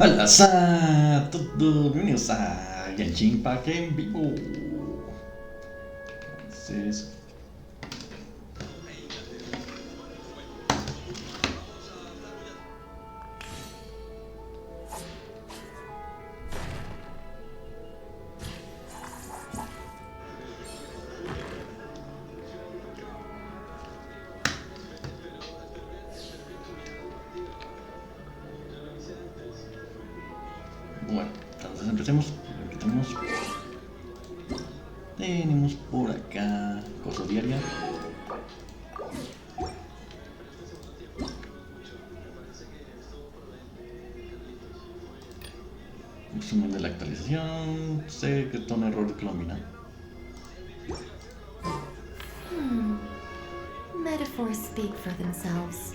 Hola, a todos, bienvenidos a Genshin Impact en vivo. Entonces, bueno, entonces empecemos. Aquí tenemos por acá cosa diaria. Resumen de la actualización. Sé que está un error que lo mina. Metaphors speak for themselves.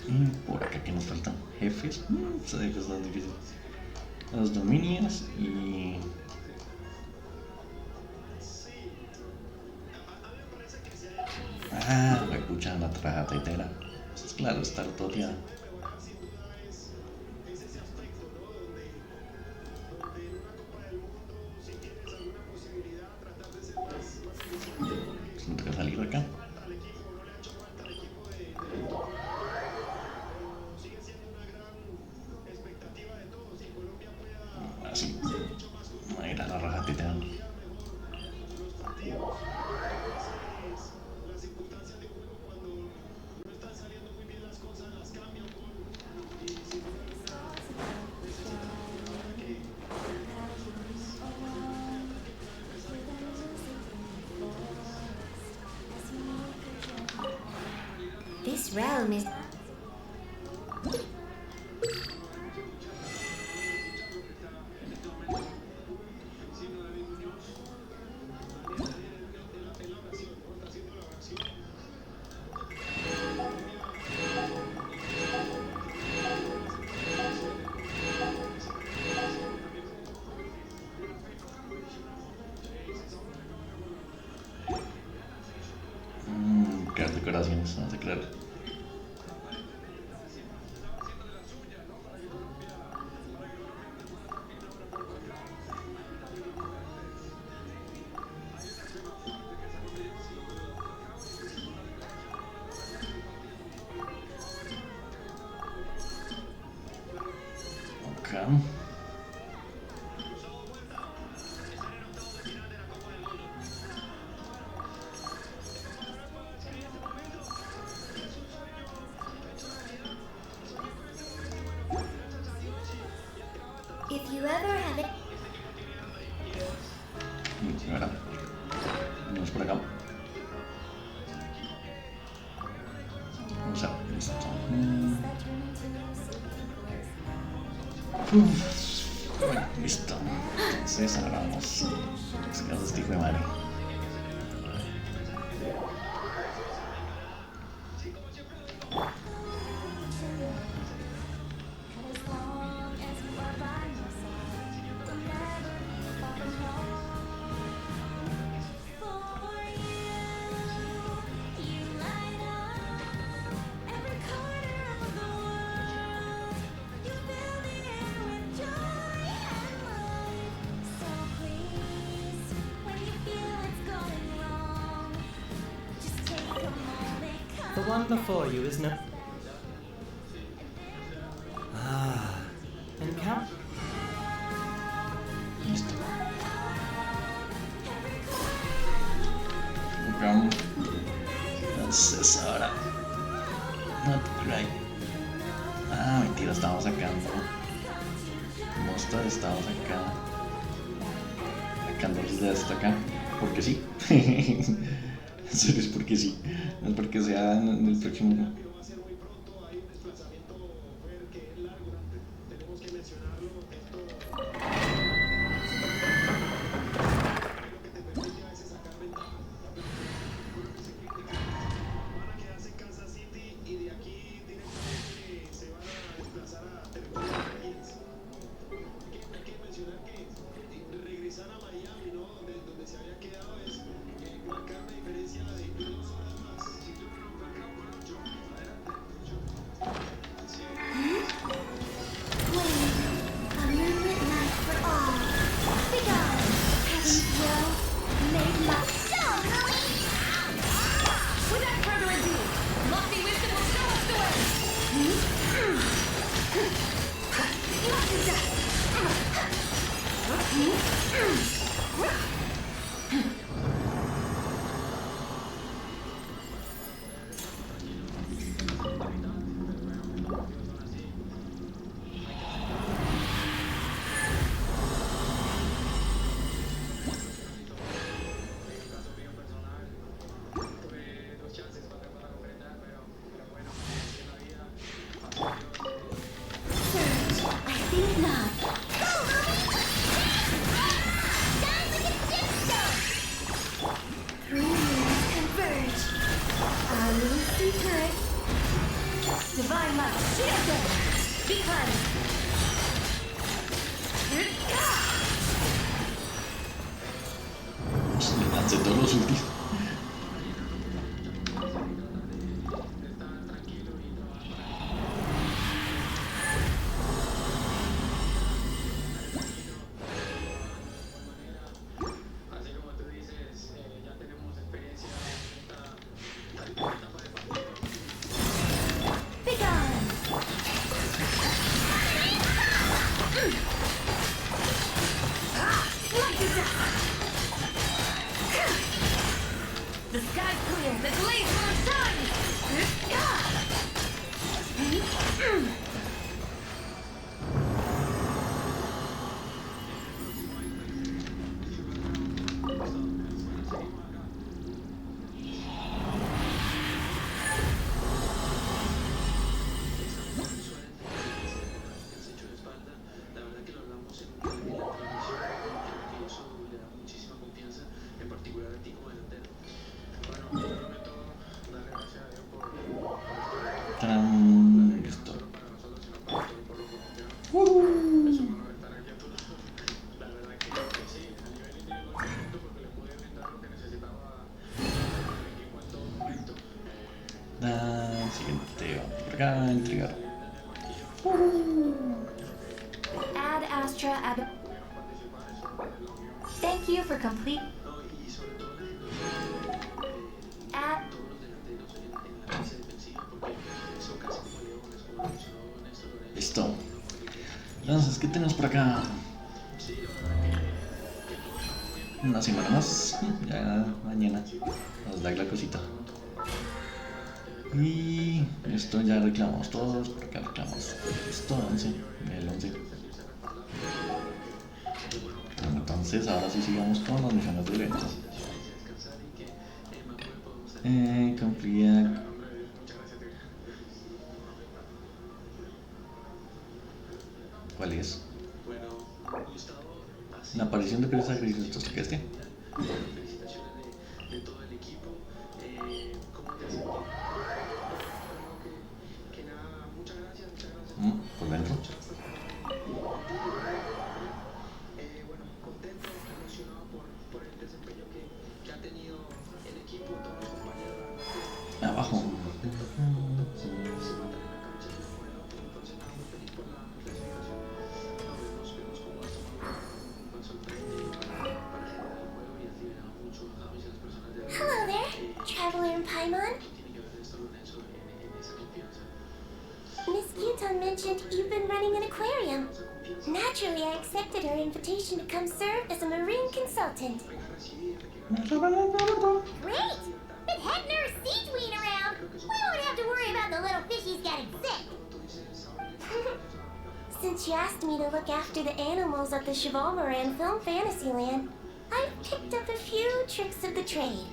Y por acá que nos faltan jefes. Se ve que es tan difícil. Los dominios y. Ah, la escuchan la traja taitera. Pues claro, estar toteada. Pues no tengo que salir de acá. Así. Ahí era la raja taitera. This realm is. Crear decoraciones, no sé crear. Acá. If you ever have it. Ahora. Vamos por acá. Vamos a ver esto. Bueno, listo. Entonces ahora vamos. Sacamos este hijo de madre. The one before you, isn't it? Ah, and count. Listo. Acá. Entonces ahora. Not cry. Ah, mentira, estamos sacando. Mosta, estamos acá. Sacando de esto acá. Porque sí. En serio es porque sí. No es porque sea en el próximo. Divine love, shield them! Be cleansed! Lancé todos los ultis. The sky's clear, the blaze will shine! Listo. Siguiente, vamos por acá, entregar. Ad Astra Ab. Thank you for complete. Ad. Listo. Entonces, ¿qué tenemos por acá? Una semana más. Ya mañana nos da la cosita. Y esto ya reclamamos todos. Por acá reclamamos esto, 11. El 11. Entonces, ahora sí sigamos con las misiones directas. Complete. ¿Cuál es? La aparición de curiosa que dices esto que este. Por dentro. Abajo. Hello there, traveler in Paimon. Miss Guton mentioned you've been running an aquarium. Naturally, I accepted her invitation to come serve as a marine consultant. Great! Been heading our Sigewinne around. We won't have to worry about the little fishies getting sick. Since you asked me to look after the animals at the Chevalmoran Film Fantasyland, I've picked up a few tricks of the trade.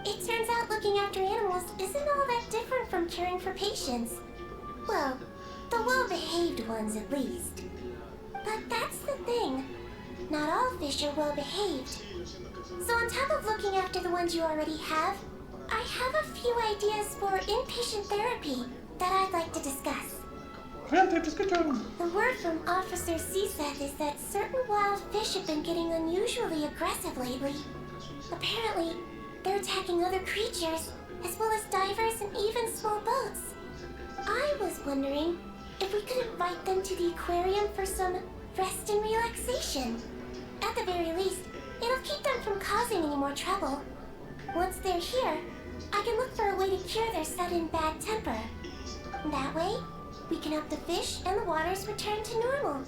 It turns out looking after animals isn't all that different from caring for patients. Well, the well-behaved ones at least. But that's the thing. Not all fish are well-behaved. So on top of looking after the ones you already have, I have a few ideas for inpatient therapy that I'd like to discuss. The word from Officer Ceseth is that certain wild fish have been getting unusually aggressive lately. Apparently, they're attacking other creatures, as well as divers and even small boats. I was wondering if we could invite them to the aquarium for some rest and relaxation. At the very least, it'll keep them from causing any more trouble. Once they're here, I can look for a way to cure their sudden bad temper. That way, we can help the fish and the waters return to normal.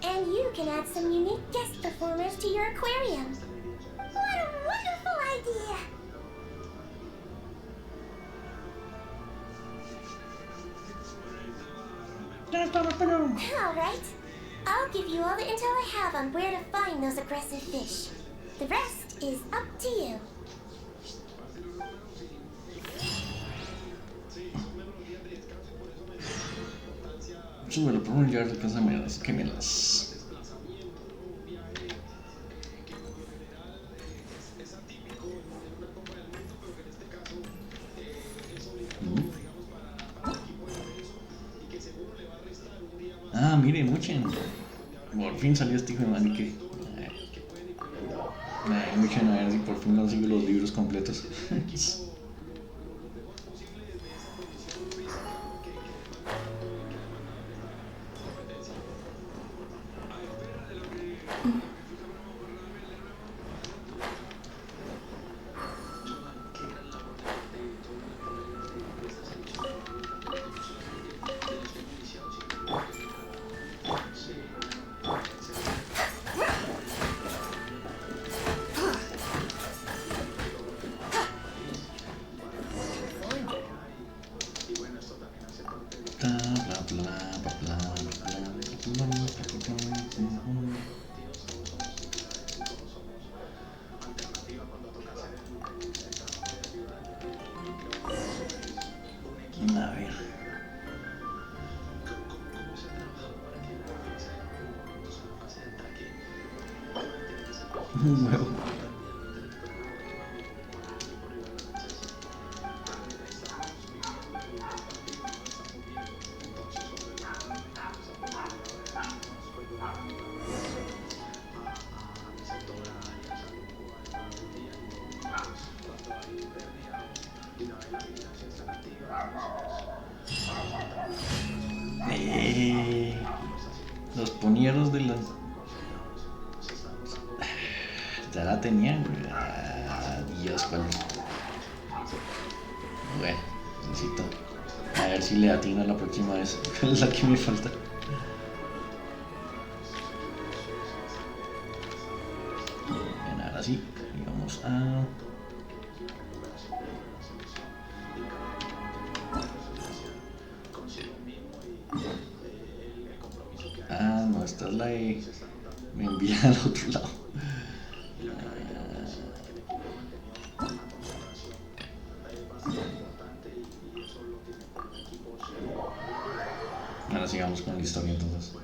And you can add some unique guest performers to your aquarium. What a wonderful idea! Alright. I'll give you all the intel I have on where to find those aggressive fish. The rest is up to you. Súbelo por un yard de casameras, que me las... Ah, mire, muchen. Por fin salió este hijo de manique. Muchen, a ver si por fin consigo los libros completos. A ver. Un huevo. Los ponieros de las... Ya la tenían, güey. Dios, cuál. Bueno, necesito a ver si le atino la próxima vez. ¿Cuál es la que me falta? Bien, ahora sí. Y vamos a... Ah, no, esta es la de... Me envía al otro lado. Ahora sigamos con la historia entonces.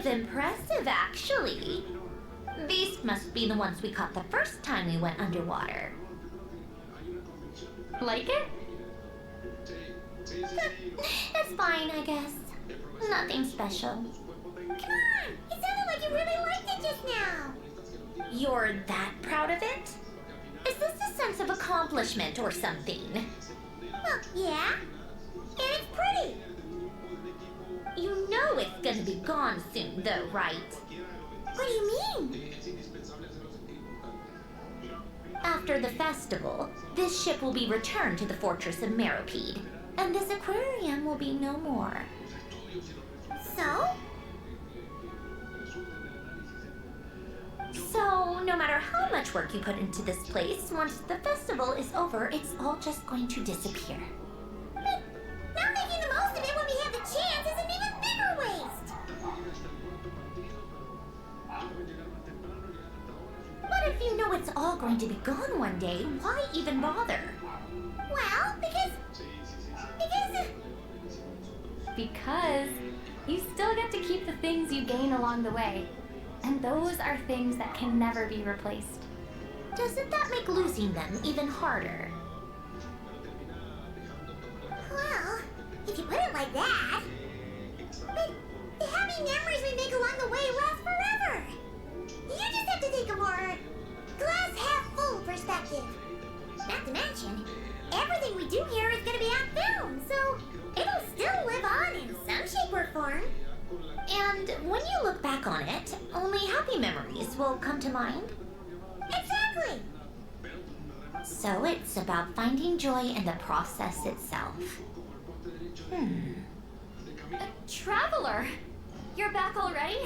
Impressive, actually. These must be the ones we caught the first time we went underwater. Like it? It's fine, I guess. Nothing special. Come on! It sounded like you really liked it just now. You're that proud of it? Is this a sense of accomplishment or something? Well, yeah. And it's pretty. You know it's gonna be gone soon, though, right? What do you mean? After the festival, this ship will be returned to the fortress of Meropide, and this aquarium will be no more. So? So, no matter how much work you put into this place, once the festival is over, it's all just going to disappear. But not making the most of it when we have the chance is an even bigger waste! But if you know it's all going to be gone one day, why even bother? Well, Because you still get to keep the things you gain along the way. And those are things that can never be replaced. Doesn't that make losing them even harder? Well, if you put it like that. But the happy memories we make along the way last forever. You just have to take a more glass half full perspective. Not to mention, everything we do here is going to be on film, so it'll still live on in some shape or form. And when you look back on it, only happy memories will come to mind. Exactly! So it's about finding joy in the process itself. Traveler! You're back already?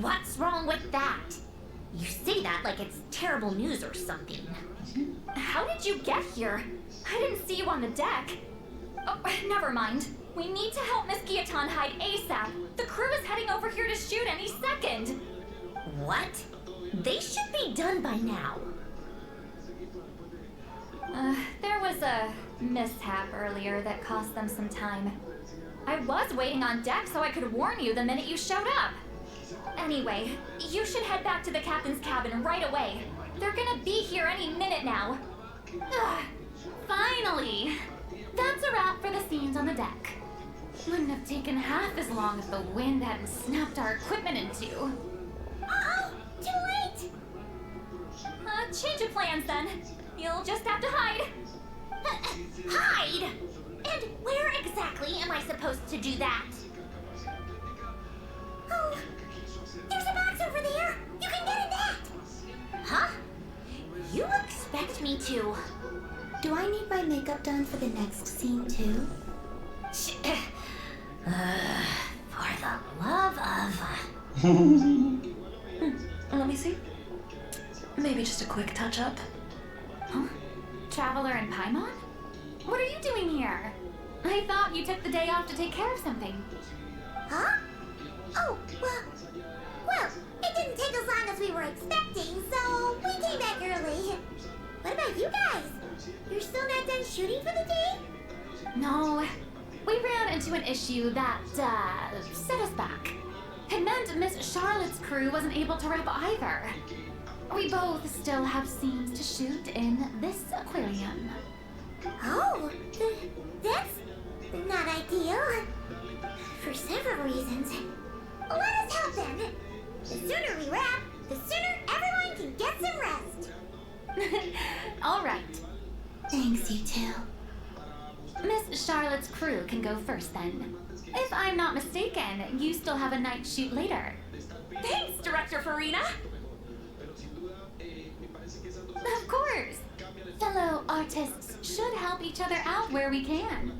What's wrong with that? You say that like it's terrible news or something. How did you get here? I didn't see you on the deck. Oh, never mind. We need to help Miss Guillotin hide ASAP. The crew is heading over here to shoot any second. What? They should be done by now. There was a mishap earlier that cost them some time. I was waiting on deck so I could warn you the minute you showed up. Anyway, you should head back to the captain's cabin right away. They're gonna be here any minute now. Finally! That's a wrap for the scenes on the deck. Wouldn't have taken half as long if the wind hadn't snapped our equipment in two. Uh-oh! Too late! Change of plans then. You'll just have to hide. Hide? And where exactly am I supposed to do that? Oh, there's a box over there! You can get in that! Huh? You expect me to... Do I need my makeup done for the next scene too? For the love of... Let me see. Maybe just a quick touch-up. Huh? Traveler and Paimon? What are you doing here? I thought you took the day off to take care of something. Huh? Oh, well, it didn't take as long as we were expecting, so we came back early. What about you guys? You're still not done shooting for the day? No, we ran into an issue that, set us back. It meant Miss Charlotte's crew wasn't able to wrap either. We both still have scenes to shoot in this aquarium. Oh, that's not ideal. For several reasons. Let us help them. The sooner we wrap, the sooner everyone can get some rest. All right. Thanks, you two. Miss Charlotte's crew can go first then. If I'm not mistaken, you still have a night shoot later. Thanks, Director Farina! Of course! Fellow artists should help each other out where we can.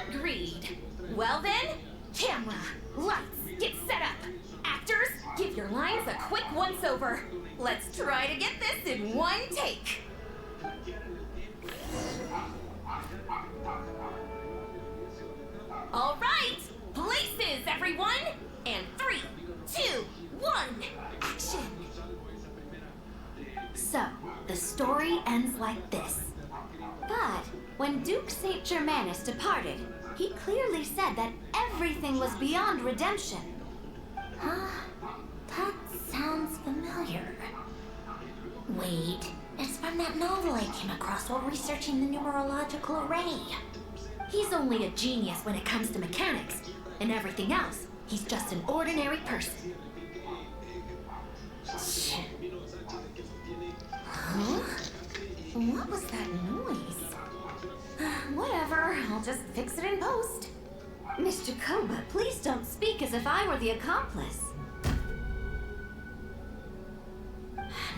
Agreed. Well then, camera, lights, get set up. Actors, give your lines a quick once-over. Let's try to get this in one take. All right, places, everyone. And 3, 2, 1, action. So, the story ends like this. But when Duke St. Germanus departed, he clearly said that everything was beyond redemption. That sounds familiar. Wait, it's from that novel I came across while researching the numerological array. He's only a genius when it comes to mechanics, and everything else, he's just an ordinary person. Huh? What was that noise? Whatever, I'll just fix it in post. Miss Jacoba, please don't speak as if I were the accomplice.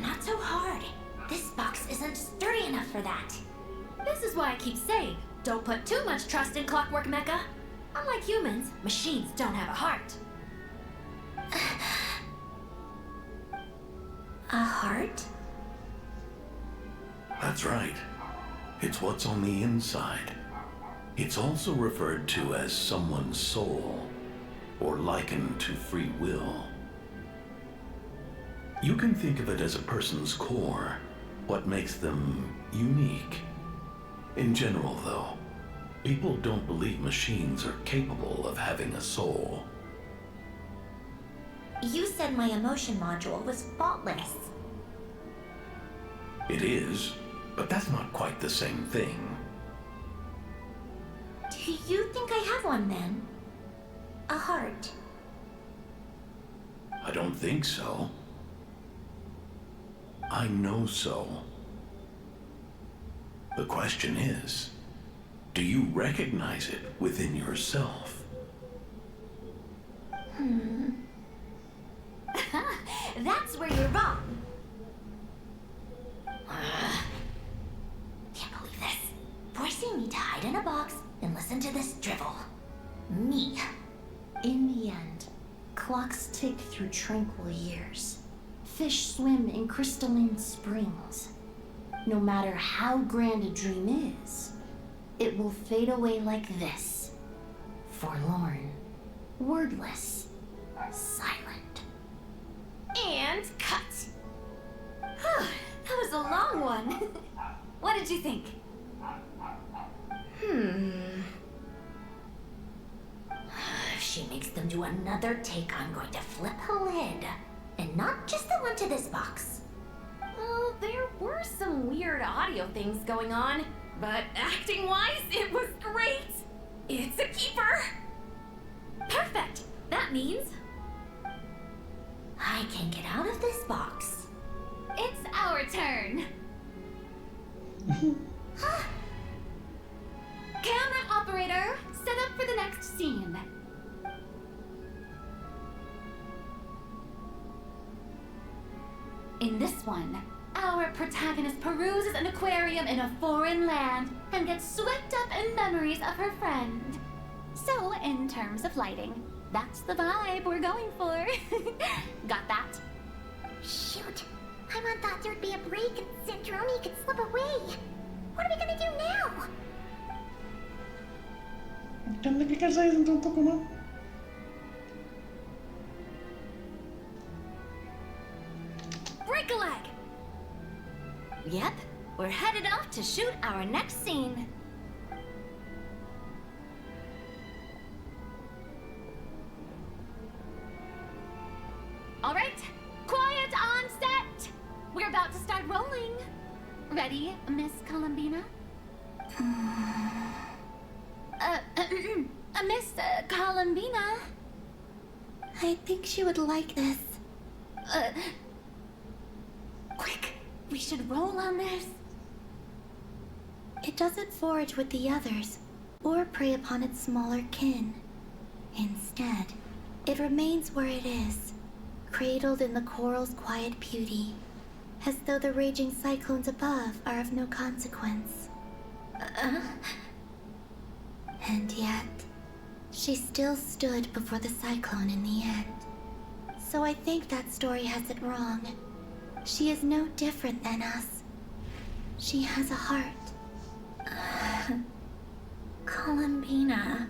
Not so hard. This box isn't sturdy enough for that. This is why I keep saying, don't put too much trust in Clockwork Mecha. Unlike humans, machines don't have a heart. A heart? That's right. It's what's on the inside. It's also referred to as someone's soul, or likened to free will. You can think of it as a person's core, what makes them unique. In general, though, people don't believe machines are capable of having a soul. You said my emotion module was faultless. It is, but that's not quite the same thing. Do you think I have one then? A heart? I don't think so. I know so. The question is, Do you recognize it within yourself? That's where you're wrong. Can't believe this. Forcing me to hide in a box and listen to this drivel. Me. In the end, clocks tick through tranquil years. Fish swim in crystalline springs. No matter how grand a dream is, it will fade away like this. Forlorn, wordless, silent. And cut. That was a long one. What did you think? If she makes them do another take, I'm going to flip her lid. And not just the one to this box. Well, there were some weird audio things going on, but acting-wise, it was great. It's a keeper. Perfect! That means I can get out of this box. it's our turn. Camera operator, set up for the next scene. In this one, our protagonist peruses an aquarium in a foreign land and gets swept up in memories of her friend. So, in terms of lighting, that's the vibe we're going for. Got that? Shoot. I thought there'd be a break and Sandrone could slip away. What are we gonna do now? Tendré que quedarse ahí dentro un poco más. Break a leg! Yep, we're headed off to shoot our next scene. All right, quiet on set. We're about to start rolling. Ready, Miss Columbina? Miss Columbina? I think she would like this. Quick, we should roll on this. It doesn't forage with the others, or prey upon its smaller kin. Instead, it remains where it is, cradled in the coral's quiet beauty, as though the raging cyclones above are of no consequence. And yet, she still stood before the cyclone in the end. So I think that story has it wrong. She is no different than us. She has a heart. Columbina.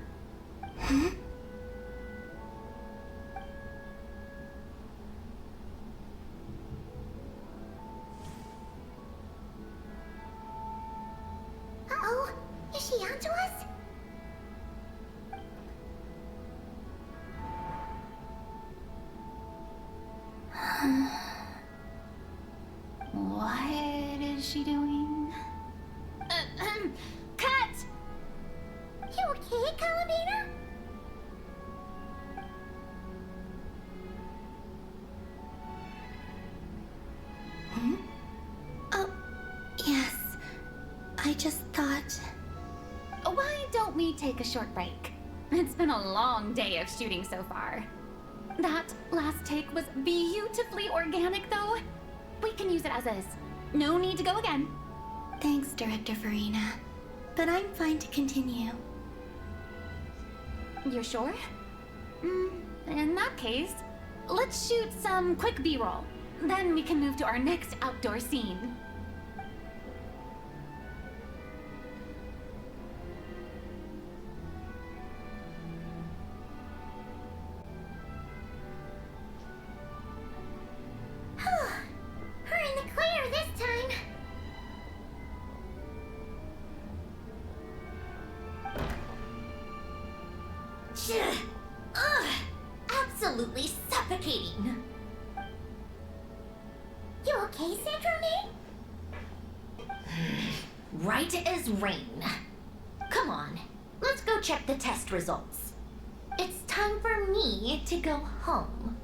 Uh-oh. Is she onto us? What is she doing? Cut! You okay, Columbina? Oh, yes. I just thought... Why don't we take a short break? It's been a long day of shooting so far. That last take was beautifully organic, though. We can use it as is. No need to go again. Thanks, Director Farina. But I'm fine to continue. You're sure? In that case, let's shoot some quick B-roll. Then we can move to our next outdoor scene. We're in the clear this time. Ugh! Absolutely suffocating. You okay, Sandrone? Right as rain. Come on, let's go check the test results. It's time for me to go home.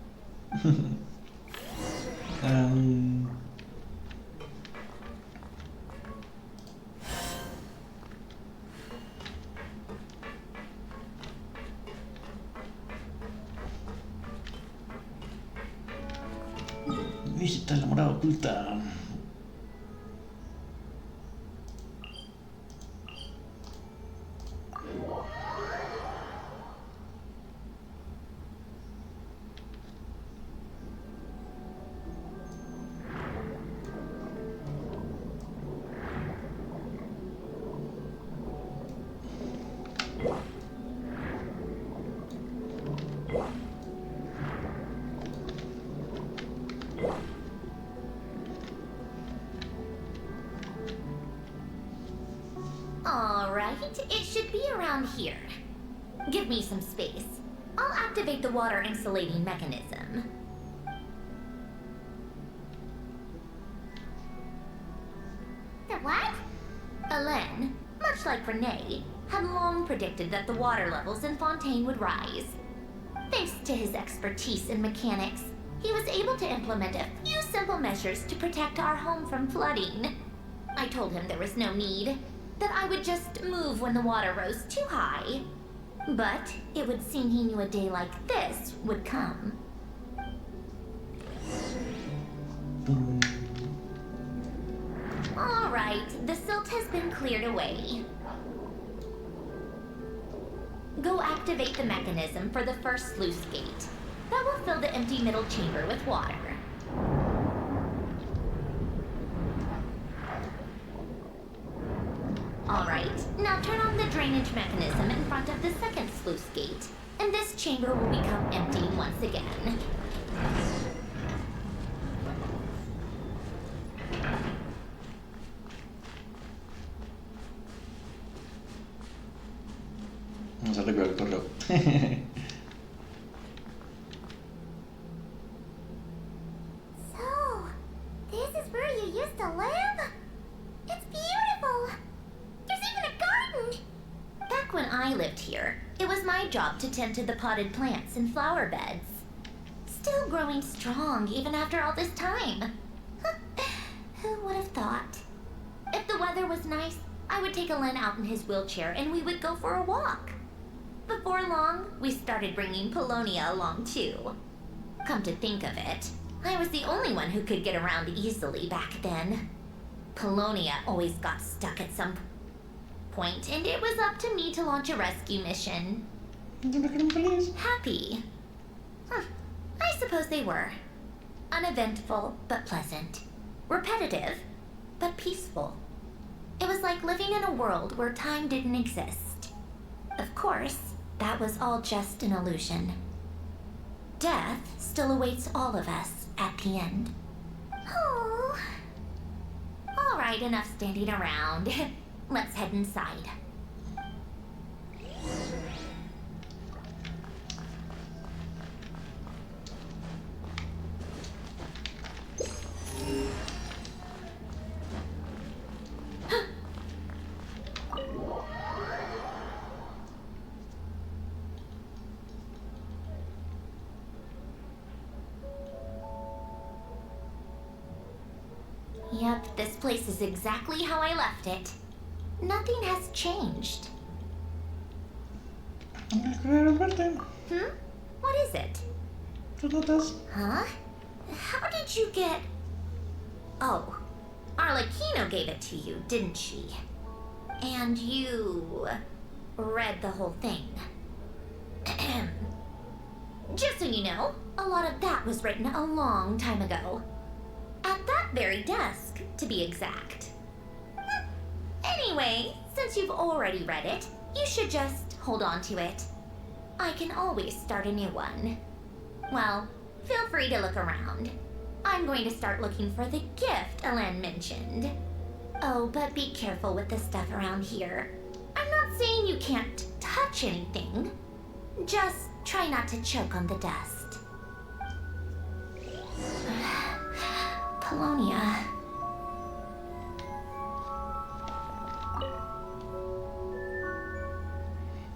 Visita la morada oculta. Alright, it should be around here. Give me some space. I'll activate the water insulating mechanism. The what? Alain, much like Renee, had long predicted that the water levels in Fontaine would rise. Thanks to his expertise in mechanics, he was able to implement a few simple measures to protect our home from flooding. I told him there was no need, that I would just move when the water rose too high. But it would seem he knew a day like this would come. Alright, the silt has been cleared away. Go activate the mechanism for the first sluice gate. That will fill the empty middle chamber with water. Alright, now turn on the drainage mechanism in front of the second sluice gate, and this chamber will become empty once again. Vamos a arreglar el correo. So, this is where you used to live? It's beautiful! There's even a garden! Back when I lived here, it was my job to tend to the potted plants and flower beds. Still growing strong even after all this time. Who would have thought? If the weather was nice, I would take Alain out in his wheelchair and we would go for a walk. Before long, we started bringing Polonia along too. Come to think of it, I was the only one who could get around easily back then. Polonia always got stuck at some point, and it was up to me to launch a rescue mission. Happy. I suppose they were. Uneventful, but pleasant. Repetitive, but peaceful. It was like living in a world where time didn't exist. Of course, that was all just an illusion. Death still awaits all of us at the end. Oh. All right, enough standing around. Let's head inside. Yep, this place is exactly how I left it. Nothing has changed. What is it? Huh? How did you get... Oh, Arlecchino gave it to you, didn't she? And you... read the whole thing. Just so you know, a lot of that was written a long time ago. At that very desk, to be exact. Anyway, since you've already read it, you should just hold on to it. I can always start a new one. Well, feel free to look around. I'm going to start looking for the gift Alain mentioned. Oh, but be careful with the stuff around here. I'm not saying you can't touch anything. Just try not to choke on the dust. Polonia.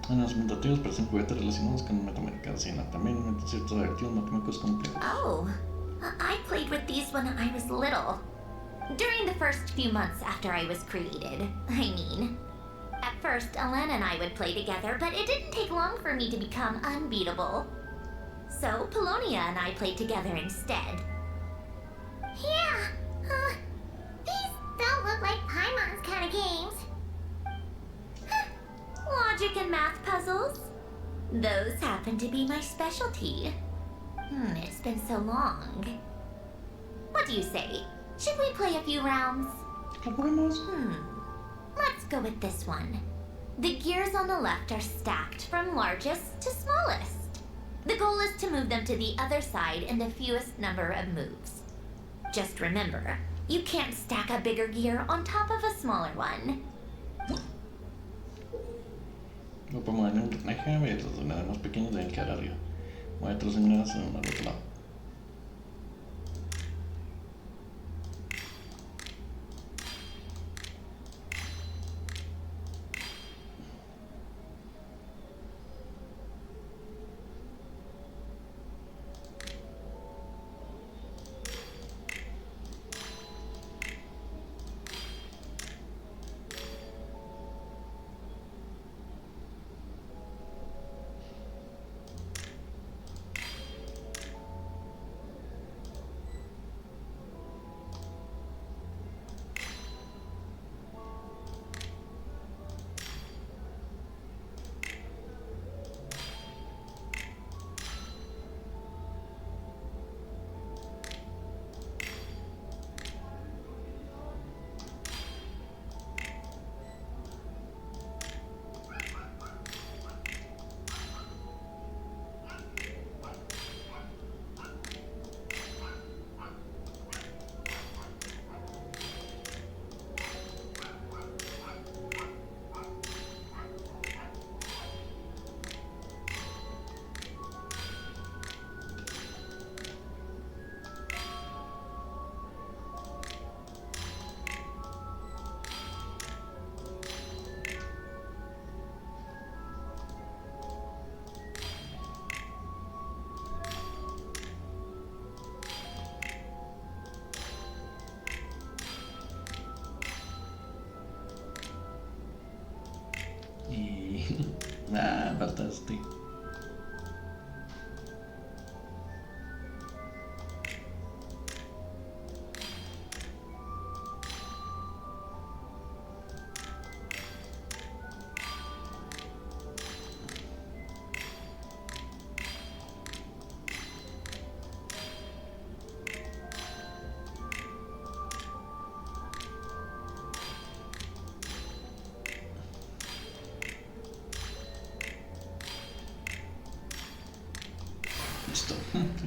En los mutativos parecen juguetes relacionados con metamercancía. También inventan ciertos activos matemáticos complejos. Oh, I played with these when I was little. During the first few months after I was created, I mean. At first, Alain and I would play together, but it didn't take long for me to become unbeatable. So, Polonia and I played together instead. Yeah, these don't look like Paimon's kind of games. Logic and math puzzles? Those happen to be my specialty. It's been so long. What do you say? Should we play a few rounds? Continuamos. Let's go with this one. The gears on the left are stacked from largest to smallest. The goal is to move them to the other side in the fewest number of moves. Just remember, you can't stack a bigger gear on top of a smaller one. Lo podemos en un personaje y los unidades más pequeños deben quedar arriba. Voy a trocinar al otro lado. Bastante.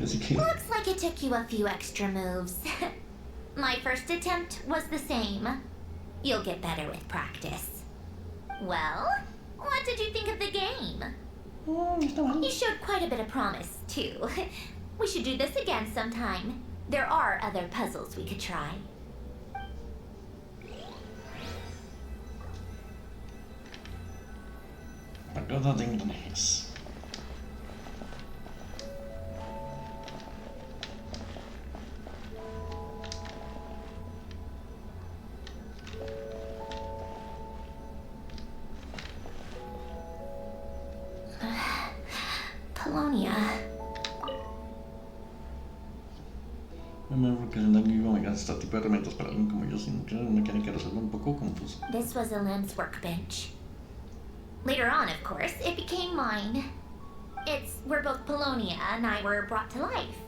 Así que... Looks like it took you a few extra moves. My first attempt was the same. You'll get better with practice. Well, what did you think of the game? You showed quite a bit of promise, too. We should do this again sometime. There are other puzzles we could try. Pagoda de Indonesia. Porque el daño me gasta este tipo de herramientas para alguien como yo sin una mecánica resuelve un poco confuso. This was Alain's workbench. Later on, of course, it became mine. It's where both Polonia and I were brought to life.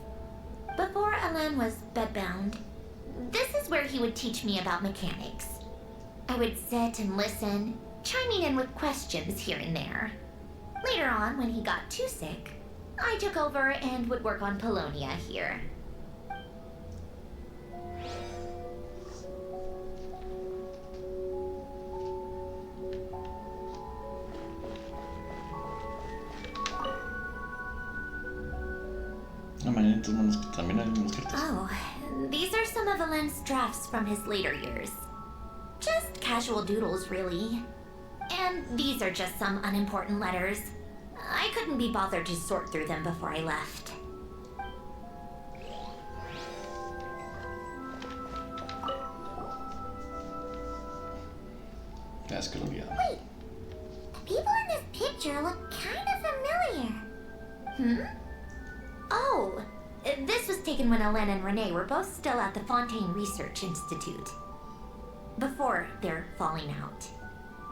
Before Alain was bedbound, this is where he would teach me about mechanics. I would sit and listen, chiming in with questions here and there. Later on, when he got too sick, I took over and would work on Polonia here. Oh, these are some of Alain's drafts from his later years. Just casual doodles, really. And these are just some unimportant letters. I couldn't be bothered to sort through them before I left. Wait, the people in this picture look kind of familiar. Oh, This was taken when Alain and Renee were both still at the Fontaine Research Institute, before their falling out.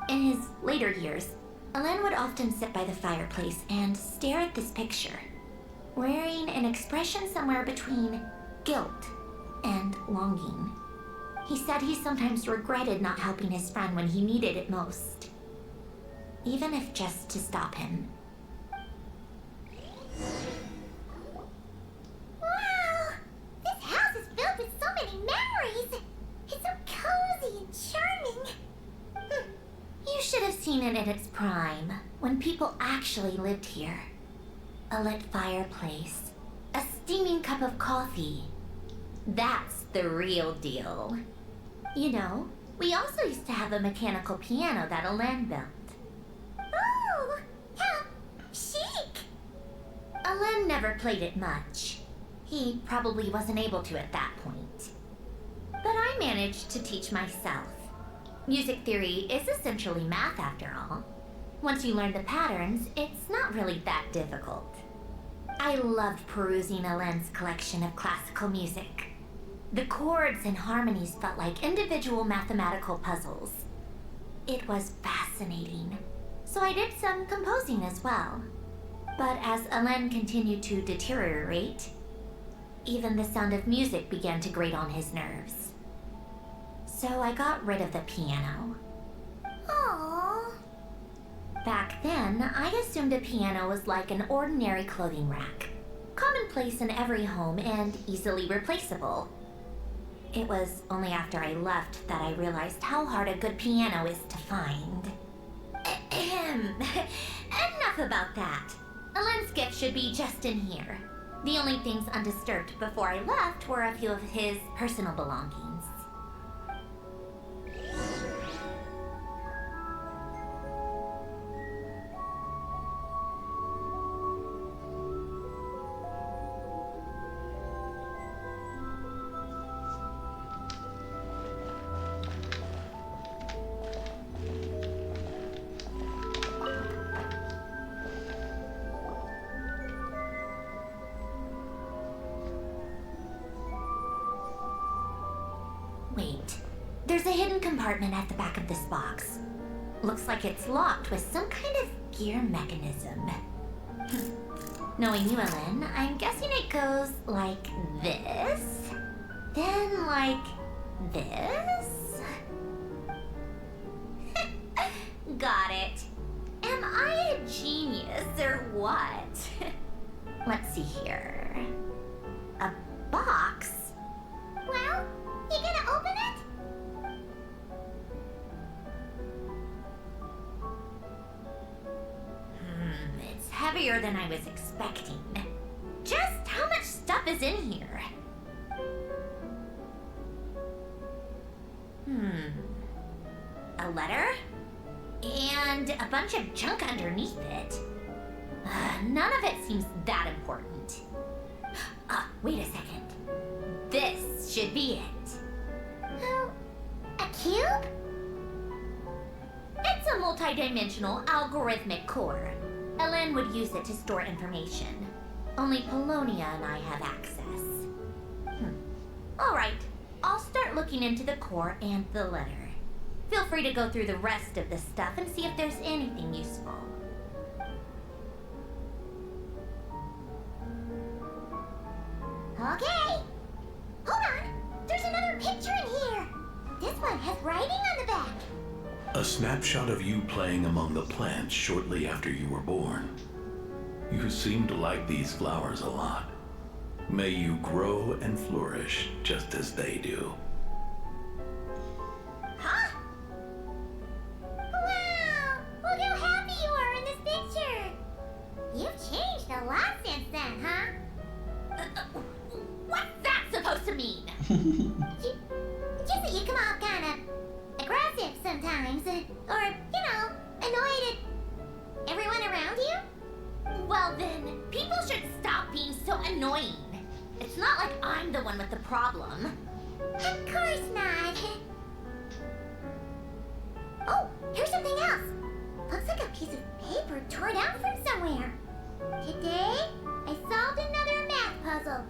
In his later years, Alain would often sit by the fireplace and stare at this picture, wearing an expression somewhere between guilt and longing. He said he sometimes regretted not helping his friend when he needed it most, even if just to stop him. Wow! This house is filled with so many memories! It's so cozy and charming! You should have seen it in its prime, when people actually lived here. A lit fireplace, a steaming cup of coffee. That's the real deal. You know, we also used to have a mechanical piano that Alain built. Oh! How chic! Alain never played it much. He probably wasn't able to at that point. But I managed to teach myself. Music theory is essentially math after all. Once you learn the patterns, it's not really that difficult. I loved perusing Alain's collection of classical music. The chords and harmonies felt like individual mathematical puzzles. It was fascinating. So I did some composing as well. But as Alain continued to deteriorate, even the sound of music began to grate on his nerves. So I got rid of the piano. Aww. Back then, I assumed a piano was like an ordinary clothing rack, commonplace in every home and easily replaceable. It was only after I left that I realized how hard a good piano is to find. Enough about that. Alain's gift should be just in here. The only things undisturbed before I left were a few of his personal belongings. Wait, there's a hidden compartment at the back of this box. Looks like it's locked with some kind of gear mechanism. Knowing you, Alain, I'm guessing it goes like this, then like this. Got it. Am I a genius or what? Let's see here. A box? Well, you gonna open it? It's heavier than I was expecting. Just how much stuff is in here? A letter? And a bunch of junk underneath it. None of it seems that important. Wait a second. This should be it. Oh, a cube? It's a multi-dimensional algorithmic core. Alain would use it to store information. Only Polonia and I have access. Alright, I'll start looking into the core and the letter. Feel free to go through the rest of the stuff and see if there's anything useful. Okay. Hold on. There's another picture in here. This one has writing on the back. A snapshot of you playing among the plants shortly after you were born. You seem to like these flowers a lot. May you grow and flourish just as they do. Huh? Wow! Look how happy you are in this picture. You've changed a lot since then, huh? What's that supposed to mean? Just that you come off kind of aggressive sometimes, or, annoyed at everyone around you. Well then, people should stop being so annoying. It's not like I'm the one with the problem. Of course not. Oh, here's something else. Looks like a piece of paper torn out from somewhere. Today, I solved another math puzzle.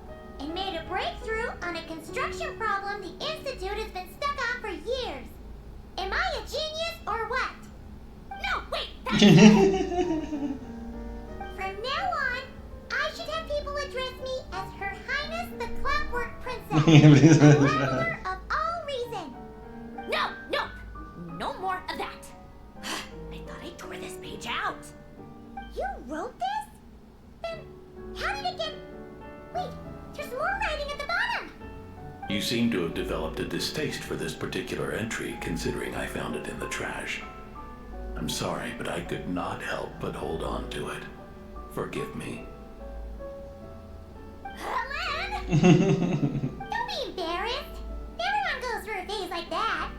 construction problem the Institute has been stuck on for years. Am I a genius or what? No, wait, From now on, I should have people address me as Her Highness the Clockwork Princess, the leveler of all reason. No more of that. I thought I tore this page out. You wrote this? Then how did it get... Wait, there's more writing at the bottom. You seem to have developed a distaste for this particular entry, considering I found it in the trash. I'm sorry, but I could not help but hold on to it. Forgive me. Alain! Don't be embarrassed. Everyone goes through a phase like that.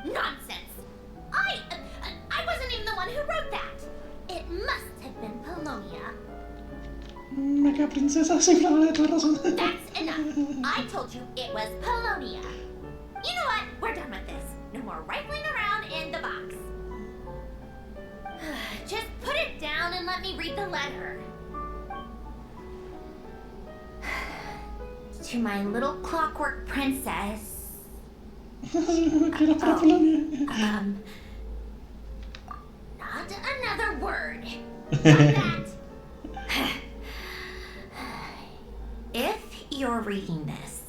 Nonsense. I wasn't even the one who wrote that. It must have been Polonia. Mega princesa, sí, Flora, de tu razón. That's enough. I told you it was Polonia. You know what? We're done with this. No more rifling around in the box. Just put it down and let me read the letter. To my little clockwork princess. Quiero para Polonia. Not another word. Not that. If you're reading this,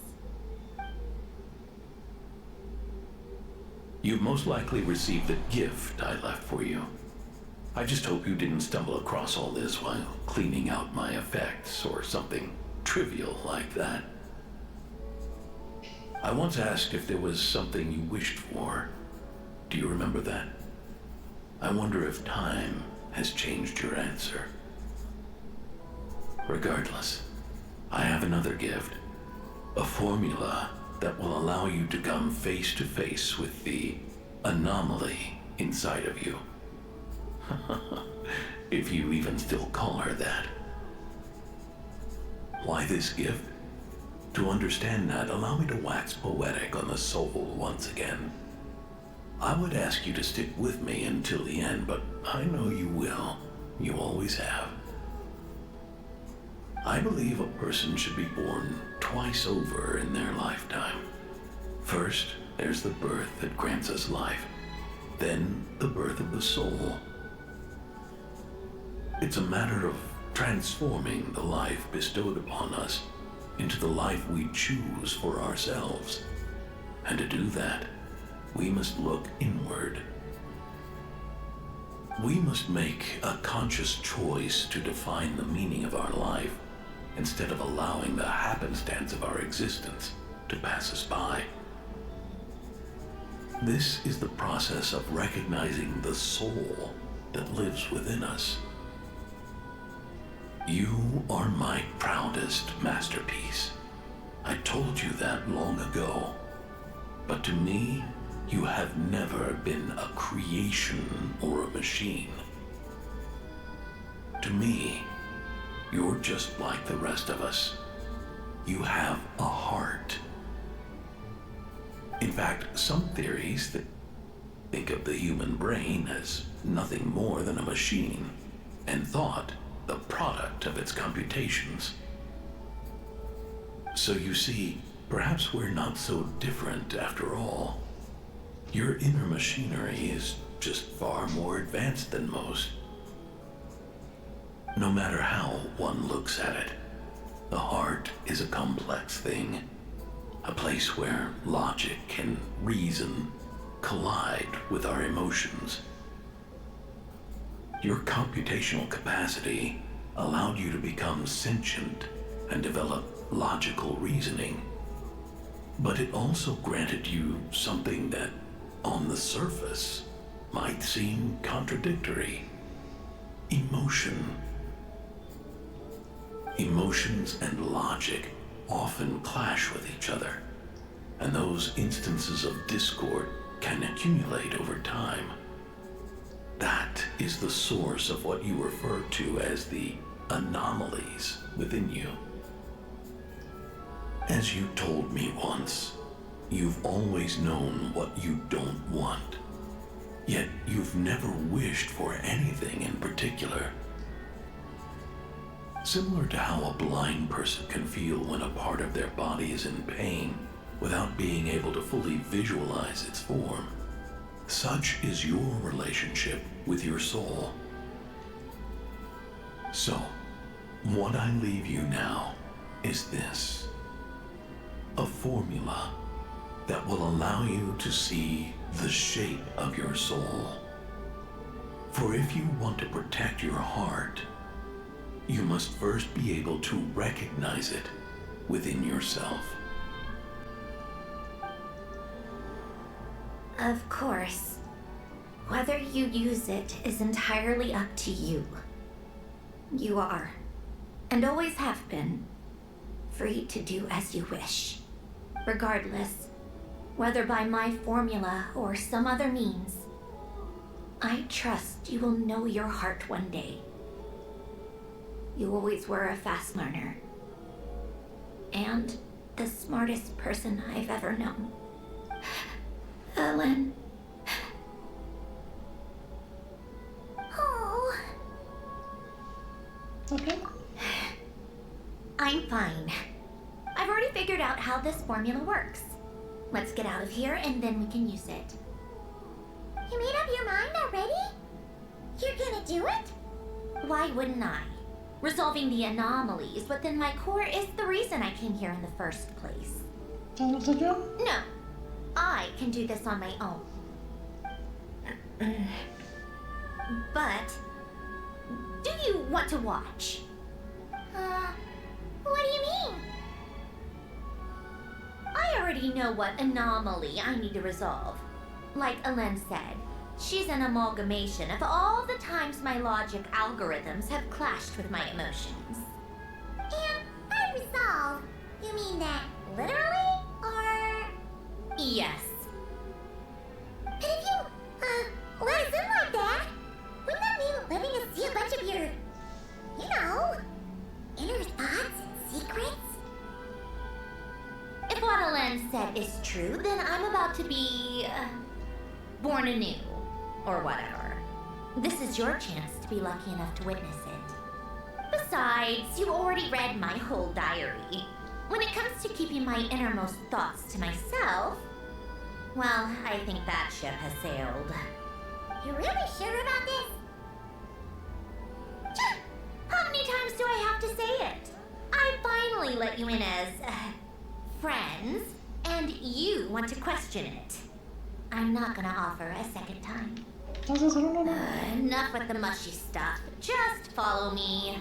You've most likely received the gift I left for you. I just hope you didn't stumble across all this while cleaning out my effects or something trivial like that. I once asked if there was something you wished for. Do you remember that? I wonder if time has changed your answer. Regardless, I have another gift. A formula that will allow you to come face to face with the anomaly inside of you. If you even still call her that. Why this gift? To understand that, allow me to wax poetic on the soul once again. I would ask you to stick with me until the end, but I know you will. You always have. I believe a person should be born twice over in their lifetime. First, there's the birth that grants us life. Then, the birth of the soul. It's a matter of transforming the life bestowed upon us into the life we choose for ourselves. And to do that, we must look inward. We must make a conscious choice to define the meaning of our life instead of allowing the happenstance of our existence to pass us by. This is the process of recognizing the soul that lives within us. You are my proudest masterpiece. I told you that long ago. But to me, you have never been a creation or a machine. To me, you're just like the rest of us. You have a heart. In fact, some theories that think of the human brain as nothing more than a machine, and thought the product of its computations. So you see, perhaps we're not so different after all. Your inner machinery is just far more advanced than most. No matter how one looks at it, the heart is a complex thing, a place where logic and reason collide with our emotions. Your computational capacity allowed you to become sentient and develop logical reasoning, but it also granted you something that, on the surface, might seem contradictory: emotion. Emotions and logic often clash with each other, and those instances of discord can accumulate over time. That is the source of what you refer to as the anomalies within you. As you told me once, you've always known what you don't want, yet you've never wished for anything in particular. Similar to how a blind person can feel when a part of their body is in pain without being able to fully visualize its form, such is your relationship with your soul. So, what I leave you now is this: a formula that will allow you to see the shape of your soul. For if you want to protect your heart, you must first be able to recognize it within yourself. Of course. Whether you use it is entirely up to you. You are, and always have been, free to do as you wish. Regardless, whether by my formula or some other means, I trust you will know your heart one day. You always were a fast learner, and the smartest person I've ever known. Alain. Oh. Okay. I'm fine. I've already figured out how this formula works. Let's get out of here and then we can use it. You made up your mind already? You're gonna do it? Why wouldn't I? Resolving the anomalies within my core is the reason I came here in the first place. ¿Sabes yo? No, I can do this on my own. But, do you want to watch? What do you mean? I already know what anomaly I need to resolve. Like Alain said, she's an amalgamation of all the times my logic algorithms have clashed with my emotions. And by resolve, you mean that literally, or? Yes. And if you, let us in like that, wouldn't that mean letting us see a bunch of your, inner thoughts and secrets? If what Alain said is true, then I'm about to be, born anew, or whatever. This is your chance to be lucky enough to witness it. Besides, you already read my whole diary. When it comes to keeping my innermost thoughts to myself, well, I think that ship has sailed. You're really sure about this? How many times do I have to say it? I finally let you in as, friends, and you want to question it. I'm not gonna offer a second time. Enough with the mushy stuff. Just follow me.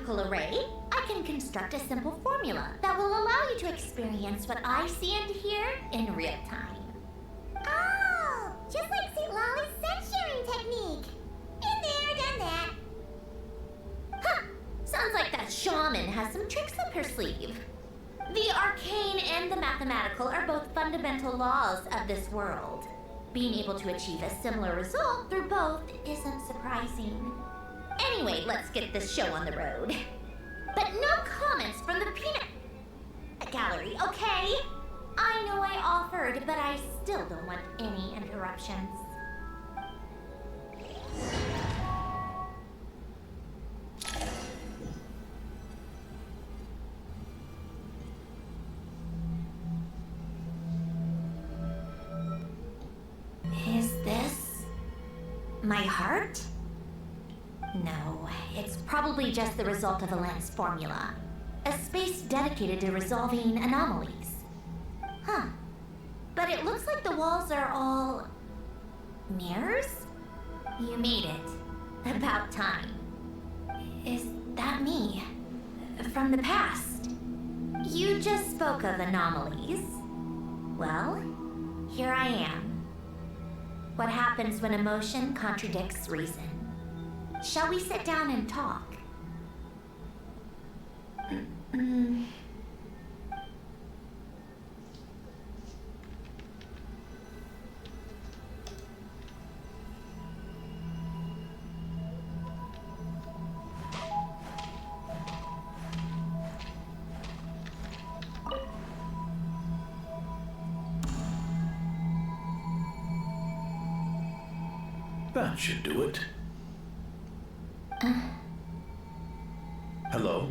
Array, I can construct a simple formula that will allow you to experience what I see and hear in real time. Oh, just like St. Lolly's set-sharing technique. Been there, done that. Huh, sounds like that shaman has some tricks up her sleeve. The arcane and the mathematical are both fundamental laws of this world. Being able to achieve a similar result through both isn't surprising. Anyway, let's get this show on the road. But no comments from the peanut gallery, okay? I know I offered, but I still don't want any interruptions. Is this my heart? No, it's probably just the result of Alain's formula. A space dedicated to resolving anomalies. Huh. But it looks like the walls are all mirrors? You made it. About time. Is that me? From the past? You just spoke of anomalies. Well, here I am. What happens when emotion contradicts reason? Shall we sit down and talk? That should do it. Hello?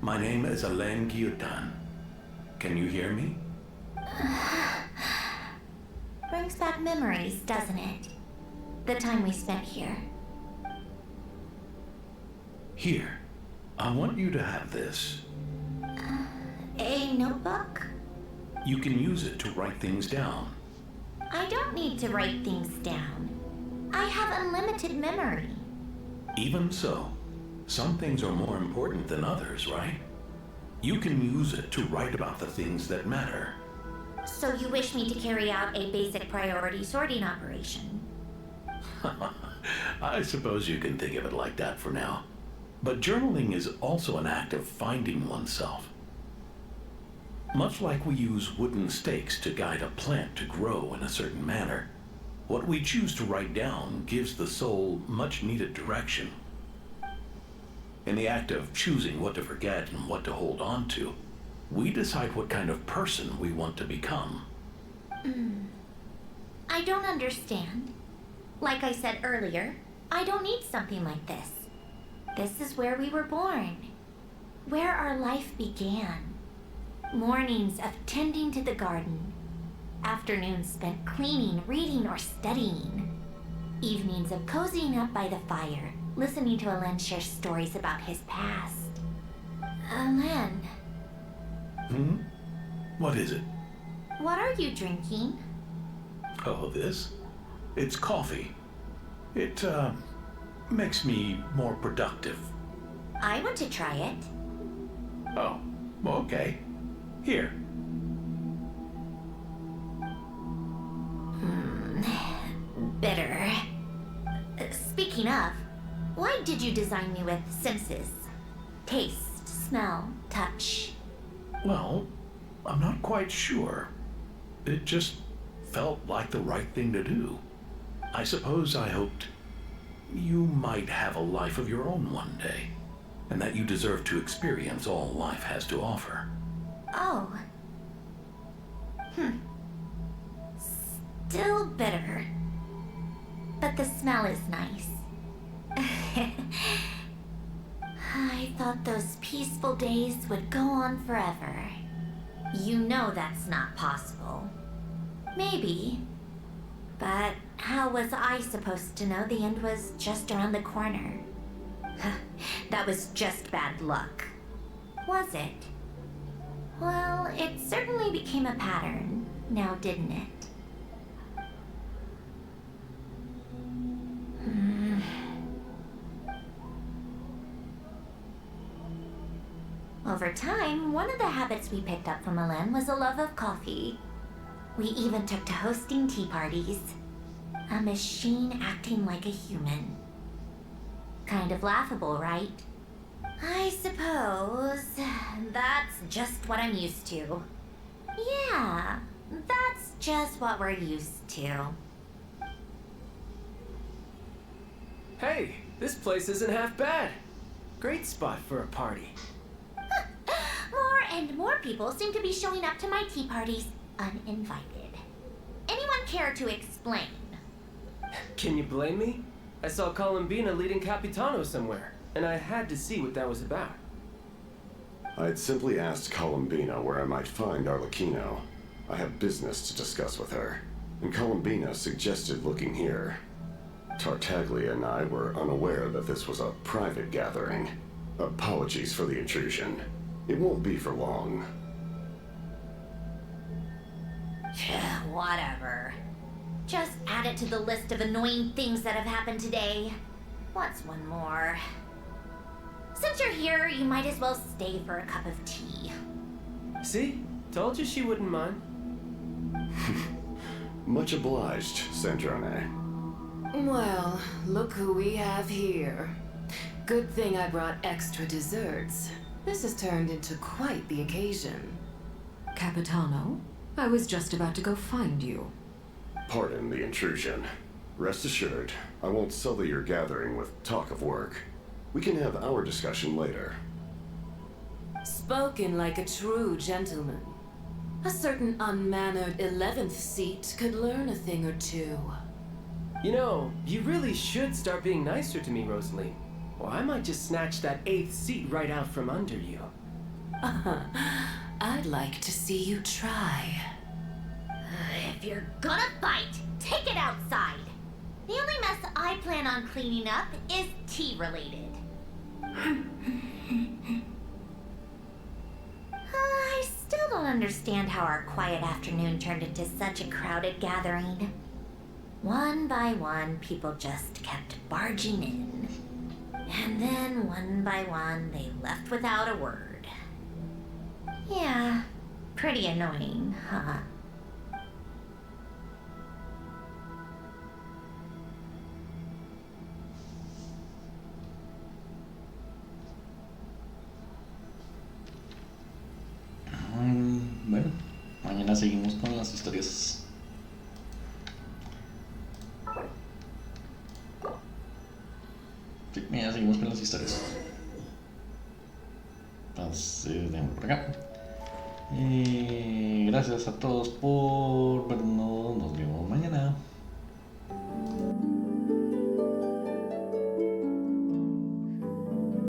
My name is Alain Guillotin. Can you hear me? Brings back memories, doesn't it? The time we spent here. Here. I want you to have this. A notebook? You can use it to write things down. I don't need to write things down. I have unlimited memory. Even so, some things are more important than others, right? You can use it to write about the things that matter. So you wish me to carry out a basic priority sorting operation? I suppose you can think of it like that for now. But journaling is also an act of finding oneself. Much like we use wooden stakes to guide a plant to grow in a certain manner, what we choose to write down gives the soul much needed direction. In the act of choosing what to forget and what to hold on to, we decide what kind of person we want to become. I don't understand. Like I said earlier, I don't need something like this. This is where we were born, where our life began. Mornings of tending to the garden, afternoons spent cleaning, reading, or studying, evenings of cozying up by the fire, listening to Alain share stories about his past. Alain, What is it? what are you drinking? Oh, this? It's coffee. It, makes me more productive. I want to try it. Oh, okay. Here. Bitter. Speaking of, why did you design me with senses? Taste, smell, touch. Well, I'm not quite sure. It just felt like the right thing to do. I suppose I hoped you might have a life of your own one day, and that you deserve to experience all life has to offer. Oh. Still bitter. But the smell is nice. I thought those peaceful days would go on forever. You know that's not possible. Maybe. But how was I supposed to know the end was just around the corner? That was just bad luck. Was it? Well, it certainly became a pattern, now didn't it? Over time, one of the habits we picked up from Alain was a love of coffee. We even took to hosting tea parties. A machine acting like a human. Kind of laughable, right? I suppose that's just what I'm used to. Yeah, that's just what we're used to. Hey, this place isn't half bad. Great spot for a party. More and more people seem to be showing up to my tea parties uninvited. Anyone care to explain? Can you blame me? I saw Columbina leading Capitano somewhere, and I had to see what that was about. I'd simply asked Columbina where I might find Arlecchino. I have business to discuss with her, and Columbina suggested looking here. Tartaglia and I were unaware that this was a private gathering. Apologies for the intrusion. It won't be for long. Whatever. Just add it to the list of annoying things that have happened today. What's one more? Since you're here, you might as well stay for a cup of tea. See? Told you she wouldn't mind. Much obliged, Sandrone. Well, look who we have here. Good thing I brought extra desserts. This has turned into quite the occasion. Capitano, I was just about to go find you. Pardon the intrusion. Rest assured, I won't sully your gathering with talk of work. We can have our discussion later. Spoken like a true gentleman. A certain unmannered 11th seat could learn a thing or two. You know, you really should start being nicer to me, Rosalie. Or I might just snatch that 8th seat right out from under you. I'd like to see you try. If you're gonna fight, take it outside. The only mess I plan on cleaning up is tea-related. I still don't understand how our quiet afternoon turned into such a crowded gathering. One by one, people just kept barging in. And then, one by one, they left without a word. Yeah, pretty annoying, huh? Bueno, mañana seguimos con las historias. Sí, mañana seguimos con las historias. Entonces, déjenme por acá. Gracias a todos por vernos. Nos vemos mañana.